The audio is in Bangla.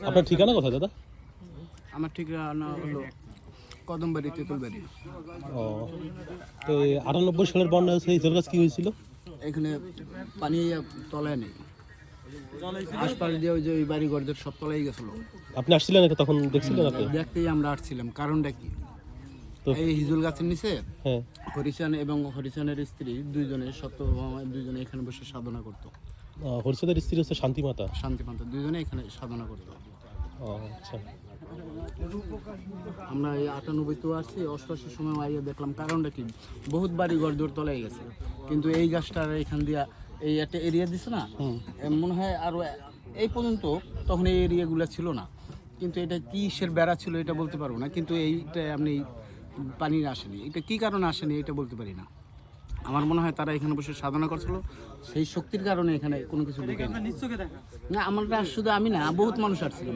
আপনার ঠিকানা কোথায় দাদা? আমার ঠিকানা হলো কদমবাড়ি, তেঁতুলবাড়ি। ও, তো 98 সালের বন্যা হয়েছে, হিজল গাছ কি হয়েছিল? এখানে পানি তলায় নেই, আশপাশ দিয়ে ওই যে ওই বাড়ি ঘরদের সব তলায় গেছিলো। আপনি আসছিলেন নাকি তখন, দেখছিলেন আপনি? দেখতেই আমরা আসছিলাম। কারণটা কি, তো এই হিজুল গাছের নিচে হ্যাঁ, হরিচান এবং হরিচানের স্ত্রী দুইজনে, সত্যভামা দুইজনে এখানে বসে সাধনা করতো। হরিচাঁদের স্ত্রী হচ্ছে শান্তিমাতা। শান্তিপান্ত দুইজনে এখানে সাধনা করতো। ও আচ্ছা। আমরা এই 98-তেও আসছি, 88-র সময় আইয়া দেখলাম কারণটা কি, বহুত বাড়ি ঘর দৌড় তলায় গেছে, কিন্তু এই গাছটার এখান দিয়া এই একটা এরিয়া দিছে না, মনে হয় আরও এই পর্যন্ত তখন এই এরিয়াগুলো ছিল না, কিন্তু এটা কিসের বেড়া ছিল এটা বলতে পারবো না, কিন্তু এইটা আপনি পানি আসেনি, এটা কি কারণে আসেনি এটা বলতে পারি না। আমার মনে হয় তারা এখানে বসে সাধনা করছিল, সেই শক্তির কারণে এখানে কোনো কিছু ঢুকে না। আমরা শুধু আমি না, বহুত মানুষ আসছিল।